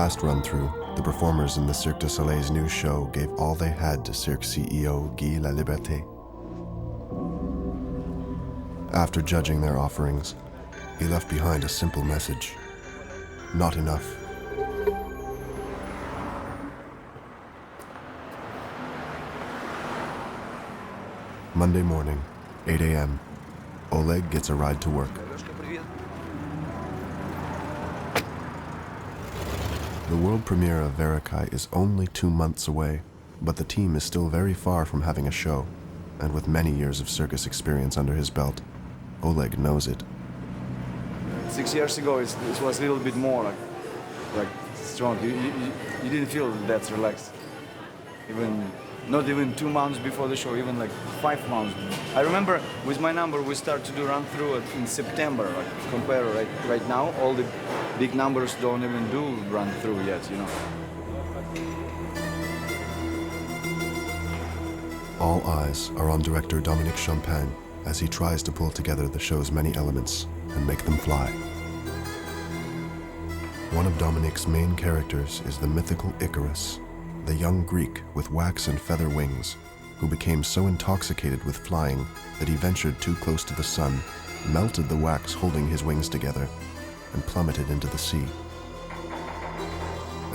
last run-through, the performers in the Cirque du Soleil's new show gave all they had to Cirque CEO Guy Laliberté. After judging their offerings, he left behind a simple message: not enough. Monday morning, 8 a.m., Oleg gets a ride to work. The world premiere of Verikai is only 2 months away, but the team is still very far from having a show, and with many years of circus experience under his belt, Oleg knows it. 6 years ago, it was a little bit more like strong. You didn't feel that relaxed. Not even 2 months before the show, even like 5 months. I remember with my number, we start to do run through in September. Like, compare right now, all the big numbers don't even do run through yet, you know. All eyes are on director Dominique Champagne as he tries to pull together the show's many elements and make them fly. One of Dominique's main characters is the mythical Icarus, the young Greek with wax and feather wings, who became so intoxicated with flying that he ventured too close to the sun, melted the wax holding his wings together, and plummeted into the sea.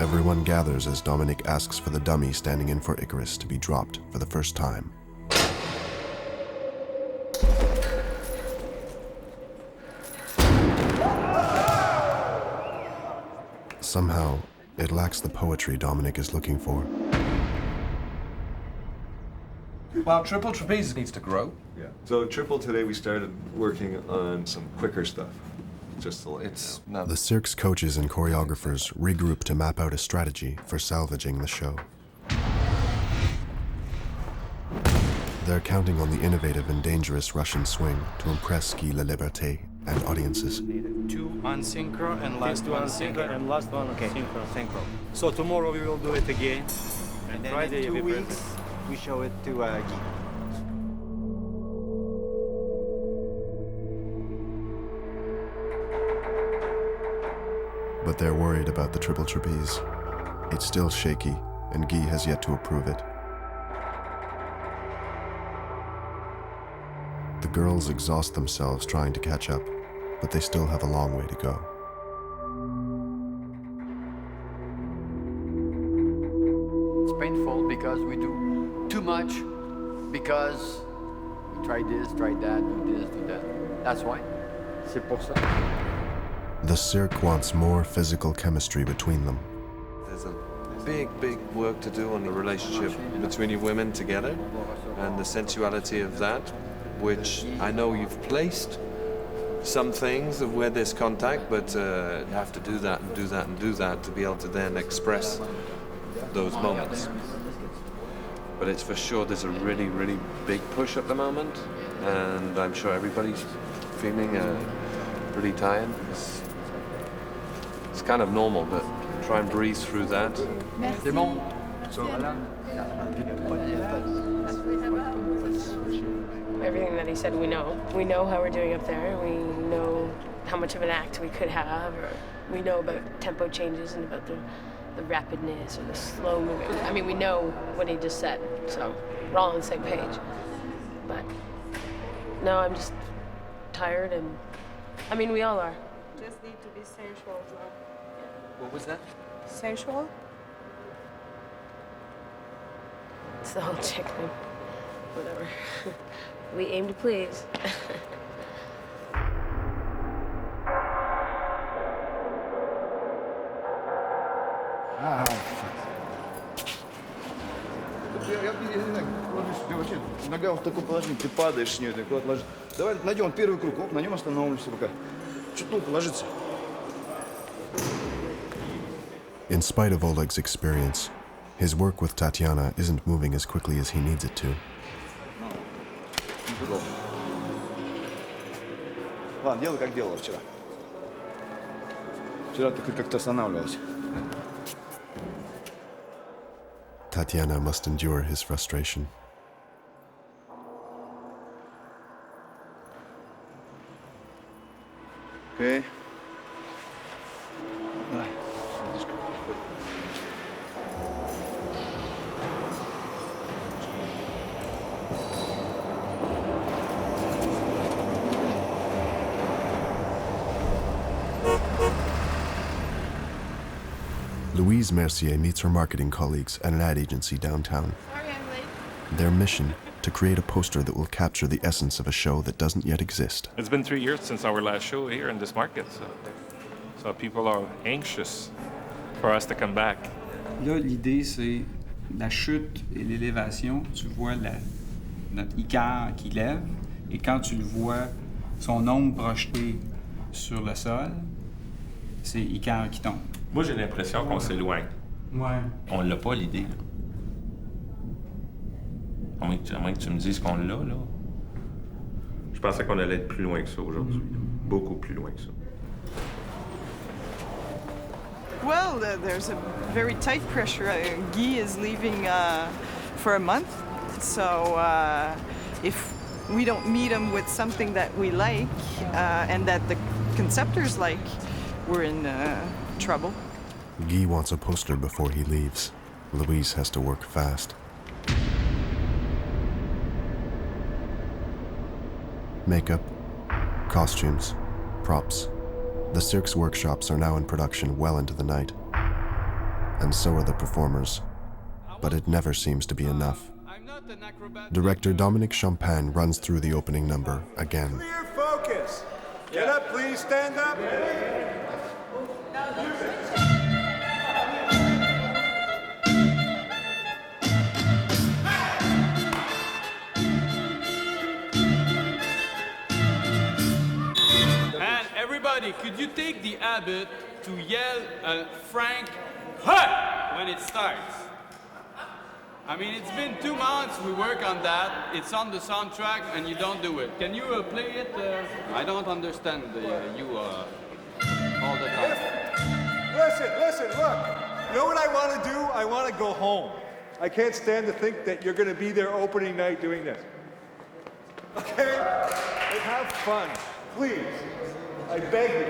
Everyone gathers as Dominique asks for the dummy standing in for Icarus to be dropped for the first time. Somehow, it lacks the poetry Dominique is looking for. Well, triple trapeze needs to grow. Yeah. So triple today we started working on some quicker stuff. Just to let you know. The Cirque's coaches and choreographers regroup to map out a strategy for salvaging the show. They're counting on the innovative and dangerous Russian swing to impress Guy Laliberté and audiences. 2 on synchro and last one synchro and last one okay. Synchro. So tomorrow we will do it again. And then Friday in 2 weeks we show it to Guy. But they're worried about the triple trapeze. It's still shaky, and Guy has yet to approve it. The girls exhaust themselves trying to catch up, but they still have a long way to go. It's painful because we do too much, because we try this, try that, do this, do that. That's why. C'est pour ça. The Cirque wants more physical chemistry between them. There's a big work to do on the relationship between you women together and the sensuality of that, which I know you've placed some things where there's contact, but you have to do that and do that and do that to be able to then express those moments. But it's for sure there's a really big push at the moment, and I'm sure everybody's feeling pretty tired. It's kind of normal, but try and breathe through that. C'est bon. Everything that he said, we know. We know how we're doing up there. We know how much of an act we could have, or we know about tempo changes and about the rapidness or the slow moving. I mean, we know what he just said, so we're all on the same page. But no, I'm just tired, and I mean, we all are. Just need to be sensual as well. What was that? Sensual? It's the whole chick thing. Whatever. We aim to please. Нога в таком положении, ты падаешь с нее, ты куда-то ложишь. Давай найдем первый круг, оп, на нем остановимся пока. Чуть тулка ложится. In spite of Oleg's experience, his work with Tatiana isn't moving as quickly as he needs it to. Ладно, делай, как делала вчера. Вчера ты как-то останавливалась. Tatiana must endure his frustration. Okay. Louise Mercier meets her marketing colleagues at an ad agency downtown. Sorry, I'm late. Their mission, to create a poster that will capture the essence of a show that doesn't yet exist. It's been 3 years since our last show here in this market, so people are anxious for us to come back. Là, l'idée, c'est la chute et l'élévation. Tu vois notre Icare qui lève, et quand tu le vois, son ombre projetée sur le sol, c'est Icare qui tombe. Moi, j'ai l'impression qu'on s'éloigne. Ouais. On l'a pas, l'idée. À moins que tu me dises qu'on l'a, là. Je pensais qu'on allait être plus loin que ça aujourd'hui. Beaucoup plus loin que ça. Well, there's a very tight pressure. Guy is leaving for a month, so if we don't meet him with something that we like and that the conceptors like, we're in trouble. Guy wants a poster before he leaves. Louise has to work fast. Makeup, costumes, props. The Cirque's workshops are now in production well into the night. And so are the performers. But it never seems to be enough. Director Dominique Champagne runs through the opening number again. Clear focus. Get up, please. Stand up. Everybody, could you take the habit to yell Frank, hey, when it starts? I mean, it's been 2 months we work on that. It's on the soundtrack and you don't do it. Can you play it? I don't understand you all the time. Listen, look. You know what I want to do? I want to go home. I can't stand to think that you're going to be there opening night doing this. Okay? But have fun, please. I beg you.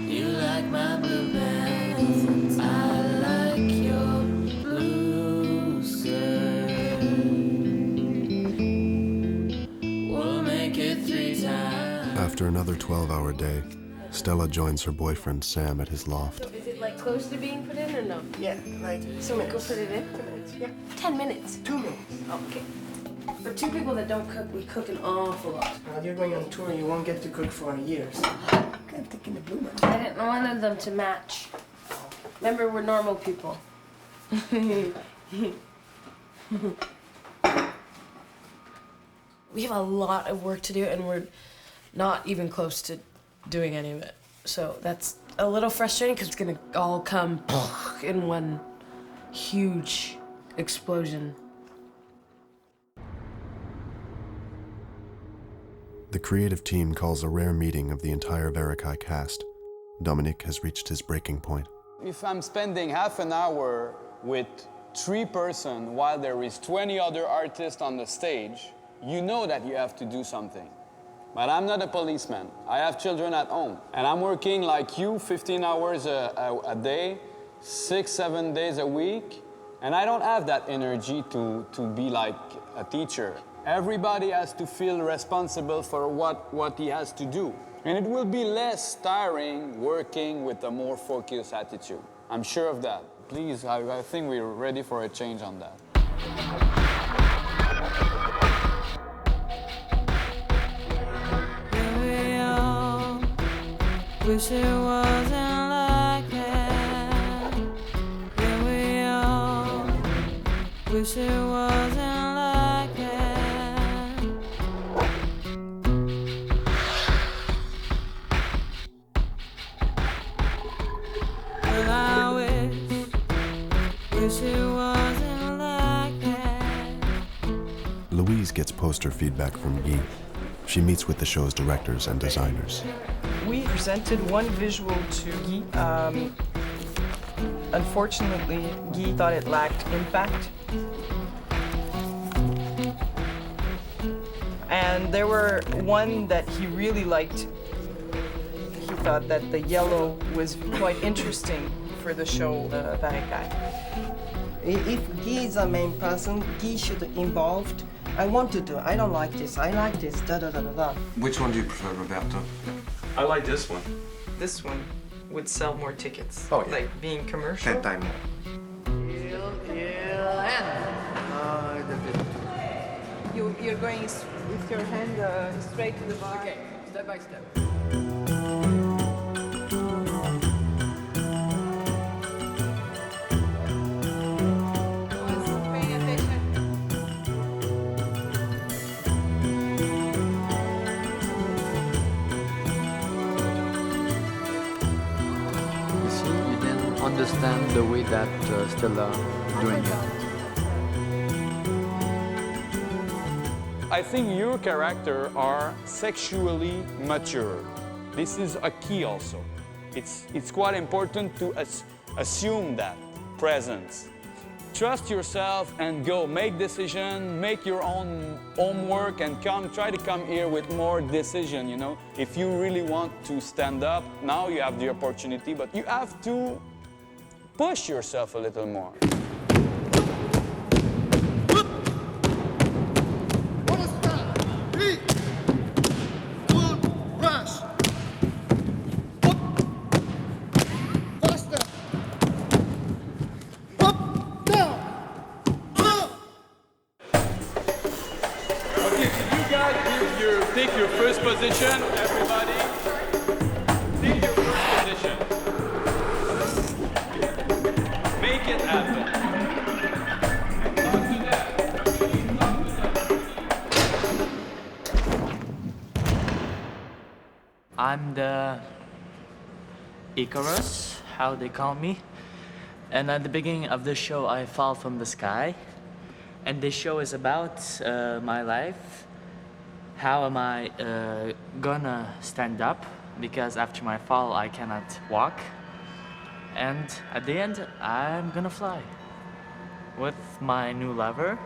You like my blue pants, I like your blue skirt. We'll make it 3 times. After another 12-hour day, Stella joins her boyfriend Sam at his loft. Is it like close to being put in or no? Yeah, like 2 minutes. Go put it in? 2 minutes, yeah. 10 minutes. 2 minutes. Oh, okay. For 2 people that don't cook, we cook an awful lot. You're going on tour, you won't get to cook for years. I'm thinking the blue one. I didn't want them to match. Remember, we're normal people. We have a lot of work to do, and we're not even close to doing any of it. So that's a little frustrating because it's gonna all come in one huge explosion. The creative team calls a rare meeting of the entire Verikai cast. Dominique has reached his breaking point. If I'm spending half an hour with 3 persons while there is 20 other artists on the stage, you know that you have to do something. But I'm not a policeman. I have children at home. And I'm working like you, 15 hours a day, 6-7 days a week. And I don't have that energy to be like a teacher. Everybody has to feel responsible for what he has to do. And it will be less tiring working with a more focused attitude. I'm sure of that. Please, I think we're ready for a change on that. Wish it wasn't like that. Yeah, we all wish it wasn't like that. Well, I wish it wasn't like that. Louise gets poster feedback from Guy. She meets with the show's directors and designers. We presented one visual to Guy. Unfortunately, Guy thought it lacked impact. And there were one that he really liked. He thought that the yellow was quite interesting for the show Verikai. If Guy is the main person, Guy should be involved I want to do. I don't like this. I like this. Da da da da da. Which one do you prefer, Roberto? I like this one. This one would sell more tickets. Oh, yeah. Like being commercial. 10 times more. You're going with your hand straight to the bar. Okay, step by step. You see, you didn't understand the way that Stella doing it. I think your character are sexually mature. This is a key also. It's quite important to assume that presence. Trust yourself and go. Make decision, make your own homework, and try to come here with more decision, you know. If you really want to stand up, now you have the opportunity, but you have to push yourself a little more. Take your first position, everybody. Take your first position. Make it happen. I'm the Icarus, how they call me. And at the beginning of the show, I fall from the sky. And this show is about my life. How am I gonna stand up? Because after my fall, I cannot walk. And at the end, I'm gonna fly. With my new lover,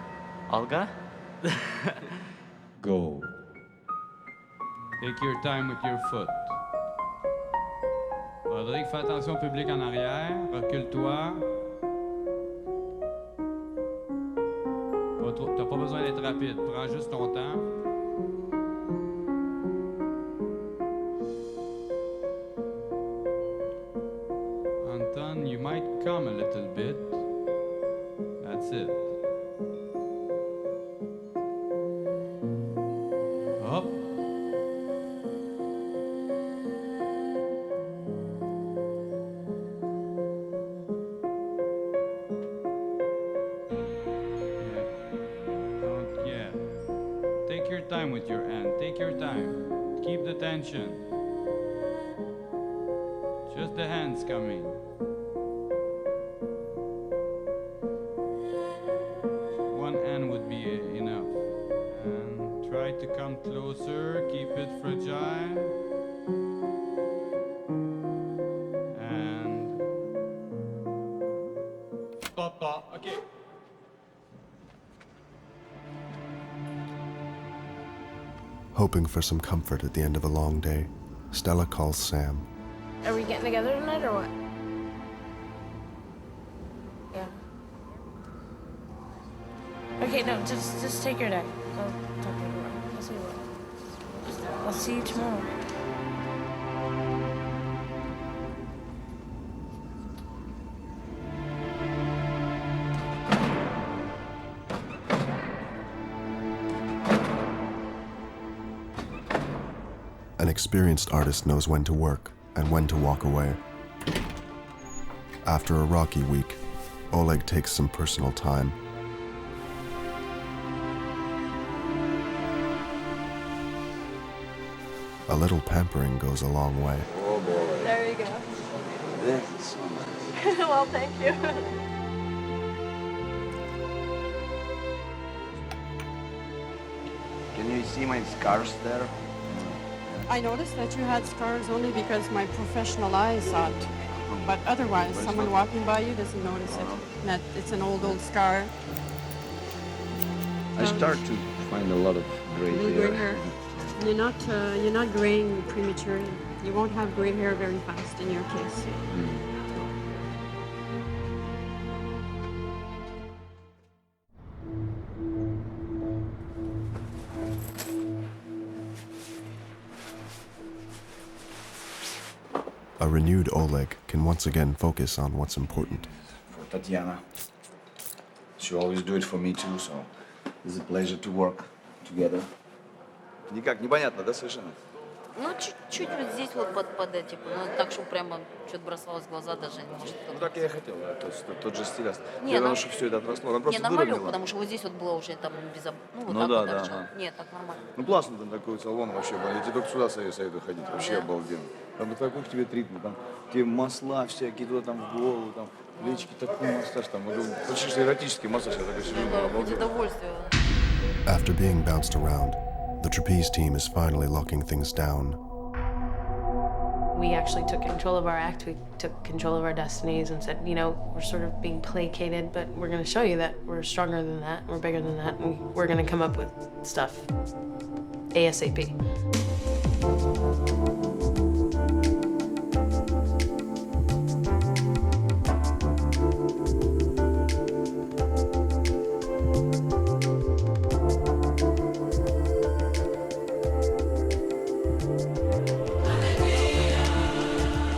Olga. Go. Take your time with your foot. Rodrigue, fais attention au public en arrière. Recule-toi. T'as pas besoin d'être rapide. Prends juste ton temps. Anton, you might come a little bit. That's it. Up. Yeah. Take your time with your hand. Take your time. Keep the tension. Just the hands coming. One hand would be enough. And try to come closer. Keep it fragile. And Papa, okay. Hoping for some comfort at the end of a long day, Stella calls Sam. Are we getting together tonight or what? Yeah. Okay, no, just take your day. I'll talk to you tomorrow. I'll see you tomorrow. I'll see you tomorrow. An experienced artist knows when to work and when to walk away. After a rocky week, Oleg takes some personal time. A little pampering goes a long way. Oh boy. There you go. This is so nice. Well, thank you. Can you see my scars there? I noticed that you had scars only because my professional eyes saw it. But otherwise, someone walking by you doesn't notice it. That it's an old scar. I start to find a lot of gray Little hair. gray hair. You're not graying prematurely. You won't have gray hair very fast in your case. A renewed Oleg can once again focus on what's important. For Tatiana. She always do it for me too, so it's a pleasure to work together. Никак непонятно, да, совершенно? Ну, чуть-чуть вот здесь вот под этим, ну, так, что прямо что-то бросалось в глаза даже, может. Ну, так я и хотел, да, то есть тот же стиль. Не, Я думал, что все это отросло, она просто нормально, выровняла. потому что вот здесь вот было уже там без... Ну, вот Ну так да, вот да, торчало. ага. Нет, так нормально. Ну, классно там такой салон вообще, я тебе только сюда советую ходить, вообще Да. обалденно. Там такой к тебе тритмент, там тебе масла всякие, туда там в голову, там плечики, такой массаж, там, почти что эротический массаж, я такой сижу, Это хоть обалденно. удовольствие. After being bounced around, the trapeze team is finally locking things down. We actually took control of our act. We took control of our destinies and said, you know, we're sort of being placated, but we're going to show you that we're stronger than that, we're bigger than that, and we're going to come up with stuff ASAP.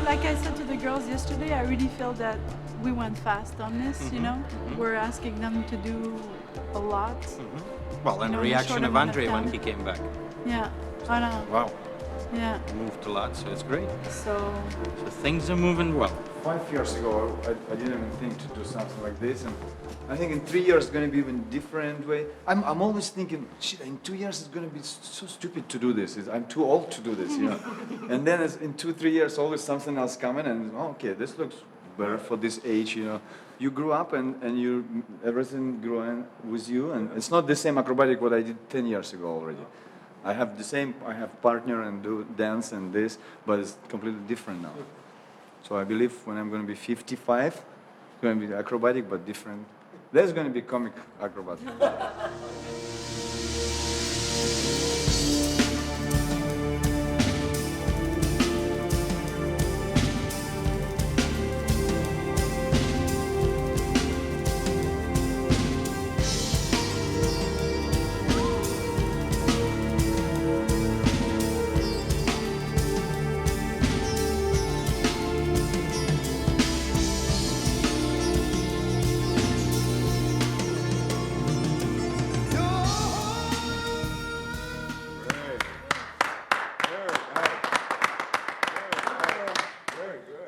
Like I said to the girls yesterday, I really feel that we went fast on this, you know? We're asking them to do a lot. Well, and You the know, in a reaction short of amount of Andre when time. he came back. Yeah, I know. Wow, Yeah, moved a lot, so it's great. so So things are moving well. 5 years ago, I didn't even think to do something like this, and I think in 3 years it's going to be even different way. I'm always thinking, shit, in 2 years it's going to be so stupid to do this. I'm too old to do this, you know. And then in 2-3 years, always something else coming, and okay, this looks better for this age, you know. You grew up and everything growing with you, and it's not the same acrobatic what I did 10 years ago already. I have partner and do dance and this, but it's completely different now. So I believe when I'm going to be 55, it's going to be acrobatic but different. There's going to be comic acrobatic.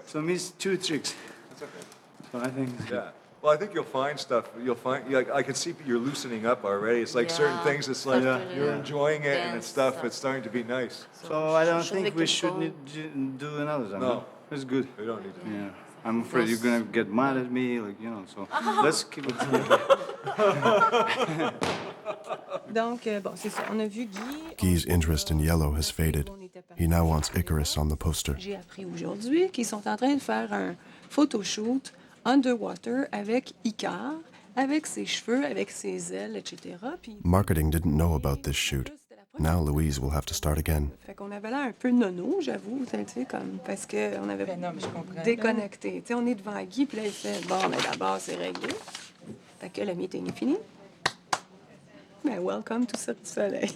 So I missed 2 tricks. That's okay. So I think it's good. Yeah. Well, I think you'll find stuff. I can see you're loosening up already. It's like certain Yeah. things. It's like Yeah. you're enjoying it, and it's stuff. Dance. It's starting to be nice. So I don't Should think we we keep should going? need to do another time. No. It's good. We don't need to. Yeah. I'm afraid you're gonna get mad at me, like, you know, so let's keep it. Donc, bon, c'est ça. On a vu Guy. Guy's interest in yellow has faded. He now wants Icarus on the poster. J'ai appris aujourd'hui qu'ils sont en train de faire un photoshoot underwater avec Icar, avec ses cheveux, avec ses ailes, etc. Puis, Marketing didn't know about this shoot. Now Louise will have to start again. fait qu'on avait l'air un peu nono, j'avoue, tu sais, comme, parce qu'on avait déconnecté. Tu sais, on est devant Guy, puis là, il fait, bon, mais d'abord, c'est réglé. Fait que le meeting est fini. Ben, welcome to Cirque du Soleil.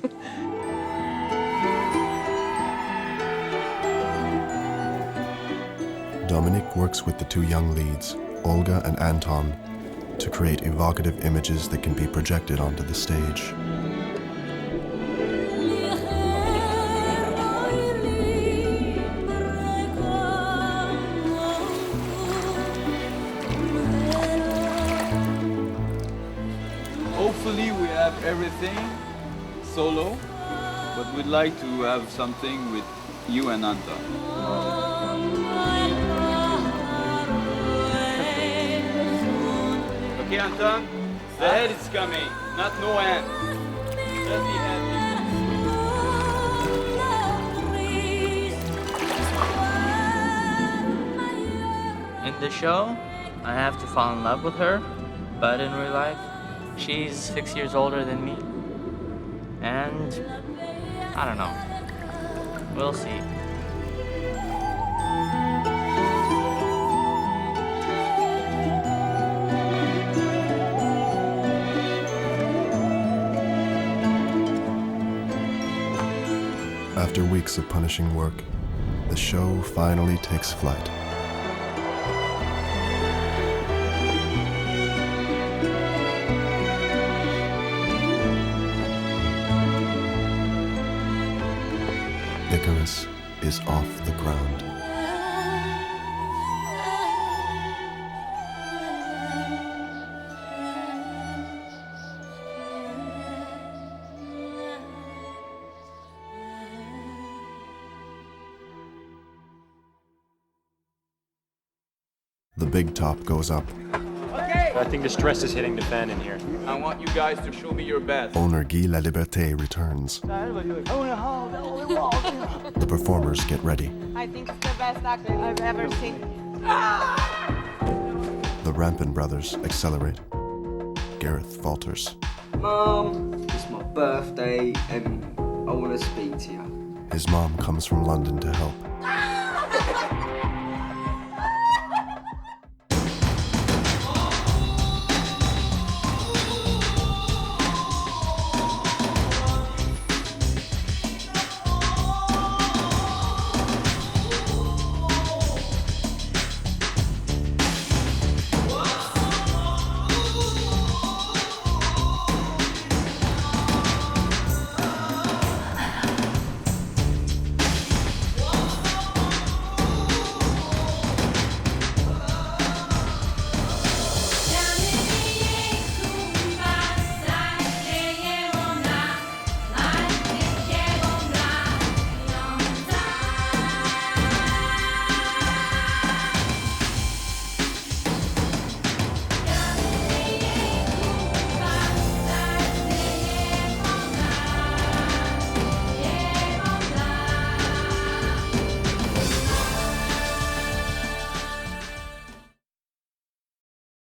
Dominique works with the 2 young leads, Olga and Anton, to create evocative images that can be projected onto the stage. Hopefully we have everything solo, but we'd like to have something with you and Anton. Okay, Anton? The head is coming, not no hand. Just the head. In the show, I have to fall in love with her, but in real life, she's 6 years older than me. And I don't know. We'll see. After weeks of punishing work, the show finally takes flight. Icarus is off the ground. The big top goes up. I think the stress is hitting the fan in here. I want you guys to show me your best. Owner Guy Laliberté returns. The performers get ready. I think it's the best acting I've ever seen. The Rampin brothers accelerate. Gareth falters. Mom, it's my birthday and I want to speak to you. His mom comes from London to help.